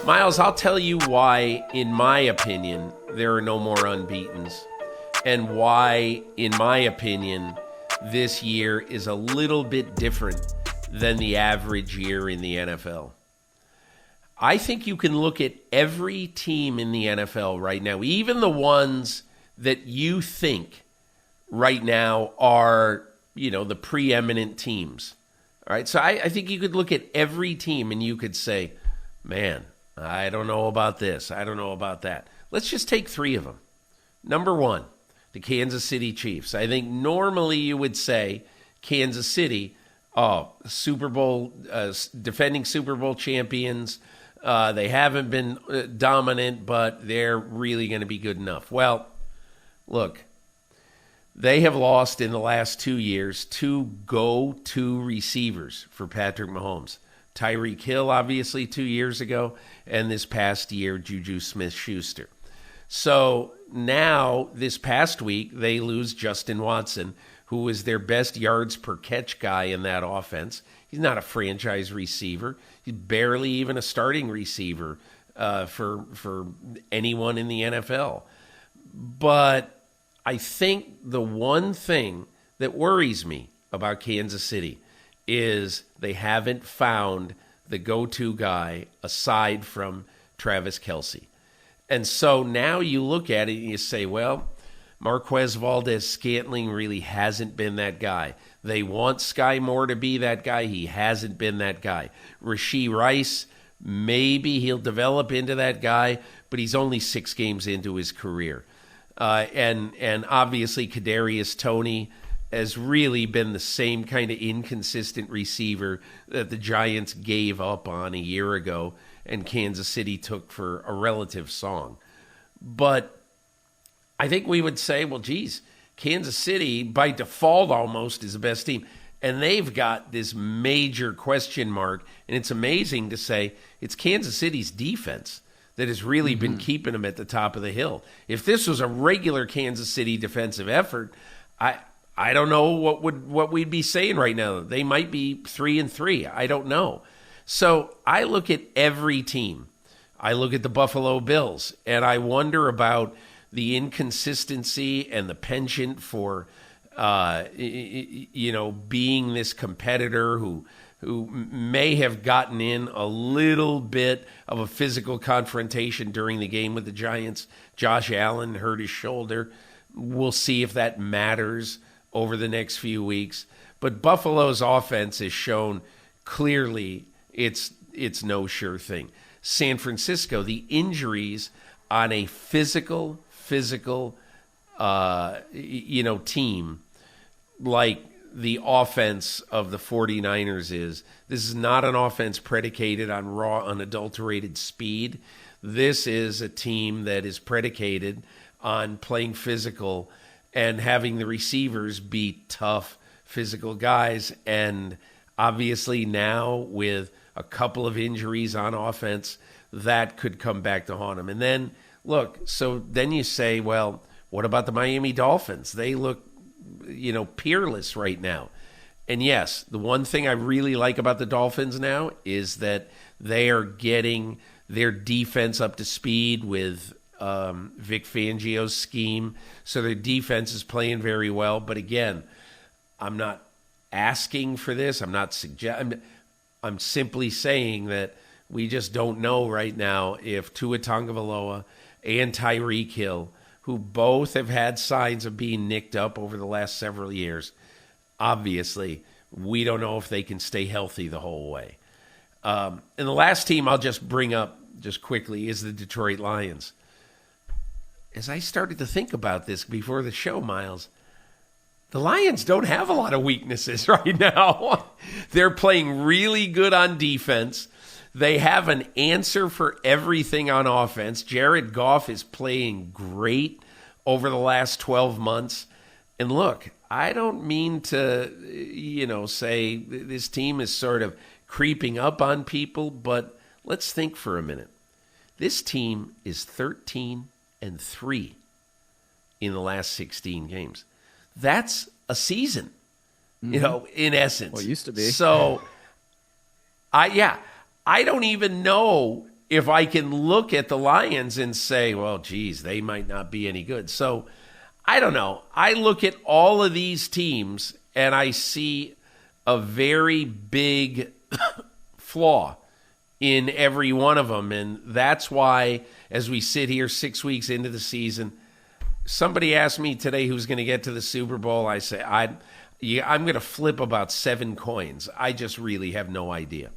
Myles, I'll tell you why, in my opinion, there are no more unbeatens, and why, in my opinion, this year is a little bit different than the average year in the NFL. I think you can look at every team in the NFL right now, even the ones that you think right now are, the preeminent teams. All right, so I think you could look at every team and you could say, man, I don't know about this. I don't know about that. Let's just take three of them. Number one, the Kansas City Chiefs. I think normally you would say Kansas City, Super Bowl, defending Super Bowl champions. They haven't been dominant, but they're really going to be good enough. Well, look, they have lost in the last 2 years two go-to receivers for Patrick Mahomes. Tyreek Hill, obviously, 2 years ago, and this past year, Juju Smith-Schuster. So now, this past week, they lose Justin Watson, who was their best yards per catch guy in that offense. He's not a franchise receiver. He's barely even a starting receiver for anyone in the NFL. But I think the one thing that worries me about Kansas City is they haven't found the go-to guy aside from Travis Kelce. And so now you look at it and you say, well, Marquez Valdez-Scantling really hasn't been that guy. They want Sky Moore to be that guy. He hasn't been that guy. Rashee Rice, maybe he'll develop into that guy, but he's only 6 games into his career. And obviously Kadarius Toney has really been the same kind of inconsistent receiver that the Giants gave up on a year ago and Kansas City took for a relative song. But I think we would say, well, geez, Kansas City, by default almost, is the best team. And they've got this major question mark. And it's amazing to say it's Kansas City's defense that has really been keeping them at the top of the hill. If this was a regular Kansas City defensive effort, I don't know what we'd be saying right now. They might be 3-3. I don't know. So I look at every team. I look at the Buffalo Bills, and I wonder about the inconsistency and the penchant for, being this competitor who may have gotten in a little bit of a physical confrontation during the game with the Giants. Josh Allen hurt his shoulder. We'll see if that matters over the next few weeks. But Buffalo's offense has shown clearly it's no sure thing. San Francisco, the injuries on a physical team like the offense of the 49ers is. This is not an offense predicated on raw, unadulterated speed. This is a team that is predicated on playing physical and having the receivers be tough, physical guys. And obviously now with a couple of injuries on offense, that could come back to haunt them. And then, look, so then you say, well, what about the Miami Dolphins? They look, peerless right now. And yes, the one thing I really like about the Dolphins now is that they are getting their defense up to speed with Vic Fangio's scheme. So their defense is playing very well. But again, I'm not asking for this. I'm simply saying that we just don't know right now if Tua Tagovailoa and Tyreek Hill, who both have had signs of being nicked up over the last several years, obviously, we don't know if they can stay healthy the whole way. And the last team I'll just bring up just quickly is the Detroit Lions. As I started to think about this before the show, Myles, the Lions don't have a lot of weaknesses right now. They're playing really good on defense. They have an answer for everything on offense. Jared Goff is playing great over the last 12 months. And look, I don't mean to, say this team is sort of creeping up on people, but let's think for a minute. This team is 13-3 in the last 16 games. That's a season, in essence. Well, it used to be. So, I don't even know if I can look at the Lions and say, well, geez, they might not be any good. So I don't know. I look at all of these teams and I see a very big flaw in every one of them. And that's why, as we sit here 6 weeks into the season, somebody asked me today who's going to get to the Super Bowl. I say, I'm going to flip about 7 coins. I just really have no idea.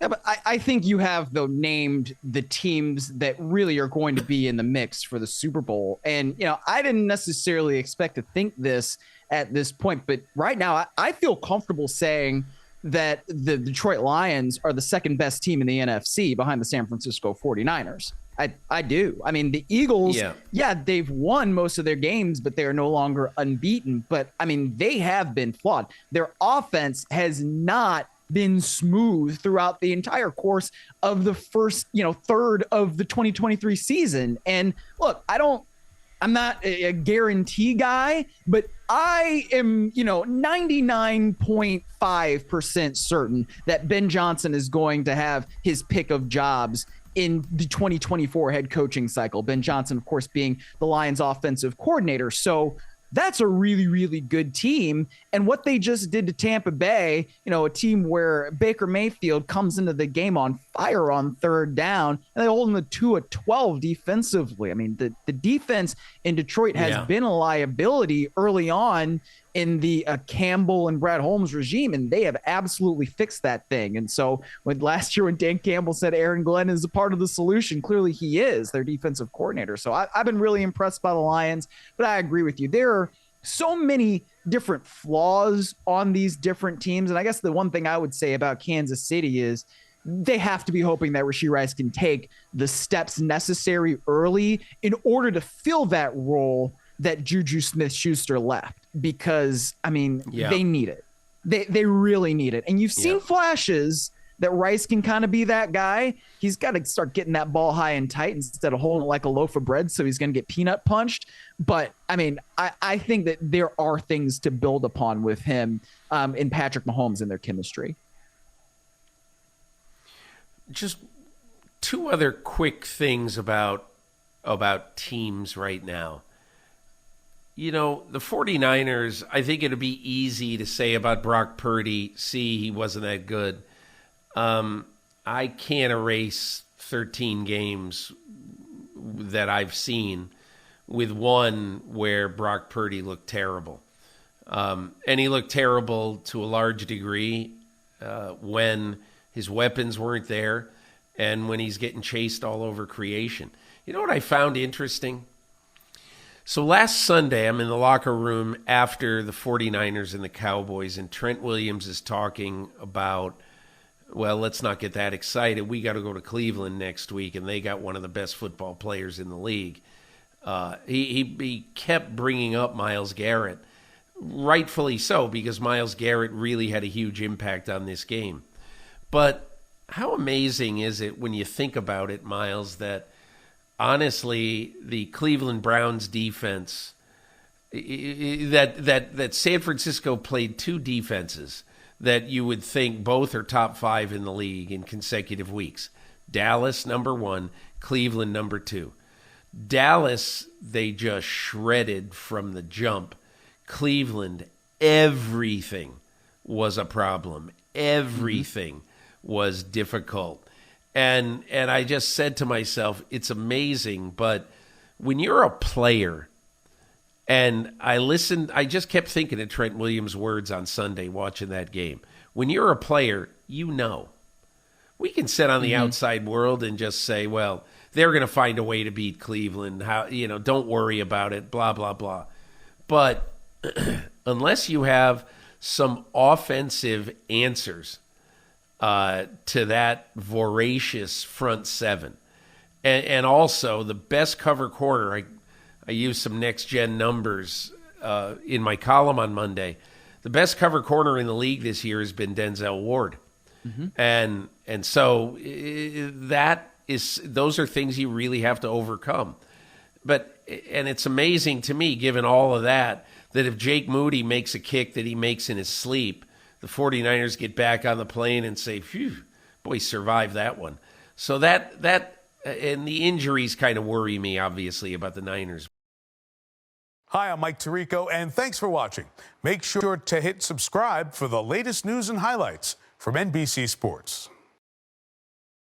Yeah, but I think you have, though, named the teams that really are going to be in the mix for the Super Bowl. And, I didn't necessarily expect to think this at this point, but right now I feel comfortable saying that the Detroit Lions are the second best team in the NFC behind the San Francisco 49ers. I do. I mean, the Eagles, they've won most of their games, but they are no longer unbeaten. But, I mean, they have been flawed. Their offense has not been smooth throughout the entire course of the first, third of the 2023 season. And look, I'm not a guarantee guy, but I am, 99.5% certain that Ben Johnson is going to have his pick of jobs in the 2024 head coaching cycle. Ben Johnson, of course, being the Lions offensive coordinator. So that's a really, really good team. And what they just did to Tampa Bay, a team where Baker Mayfield comes into the game on fire on third down, and they hold them to 2-12 defensively. I mean, the defense in Detroit has been a liability early on in the Campbell and Brad Holmes regime, and they have absolutely fixed that thing. And so last year when Dan Campbell said Aaron Glenn is a part of the solution, clearly he is their defensive coordinator. So I've been really impressed by the Lions, but I agree with you. There are so many different flaws on these different teams. And I guess the one thing I would say about Kansas City is they have to be hoping that Rashee Rice can take the steps necessary early in order to fill that role that Juju Smith-Schuster left, because they need it. They really need it. And you've seen flashes that Rice can kind of be that guy. He's got to start getting that ball high and tight instead of holding it like a loaf of bread, so he's going to get peanut punched. But I think that there are things to build upon with him in Patrick Mahomes and their chemistry. Just 2 other quick things about teams right now. The 49ers, I think it'd be easy to say about Brock Purdy, he wasn't that good. I can't erase 13 games that I've seen with one where Brock Purdy looked terrible. And he looked terrible to a large degree when his weapons weren't there and when he's getting chased all over creation. You know what I found interesting? So last Sunday, I'm in the locker room after the 49ers and the Cowboys, and Trent Williams is talking about, well, let's not get that excited. We got to go to Cleveland next week, and they got one of the best football players in the league. He kept bringing up Myles Garrett, rightfully so, because Myles Garrett really had a huge impact on this game. But how amazing is it when you think about it, Myles, that honestly, the Cleveland Browns defense, that San Francisco played 2 defenses that you would think both are top 5 in the league in consecutive weeks. Dallas, number 1, Cleveland, number 2. Dallas, they just shredded from the jump. Cleveland, everything was a problem. Everything was difficult. And I just said to myself, it's amazing, but when you're a player, and I just kept thinking of Trent Williams' words on Sunday watching that game. When you're a player, we can sit on the outside world and just say, well, they're going to find a way to beat Cleveland. Don't worry about it, blah, blah, blah. But unless you have some offensive answers to that voracious front 7. And also the best cover corner, I used some next-gen numbers in my column on Monday. The best cover corner in the league this year has been Denzel Ward. And so those are things you really have to overcome. And it's amazing to me, given all of that if Jake Moody makes a kick that he makes in his sleep, the 49ers get back on the plane and say, phew, boy, survived that one. So that and the injuries kind of worry me, obviously, about the Niners. Hi, I'm Mike Tirico, and thanks for watching. Make sure to hit subscribe for the latest news and highlights from NBC Sports.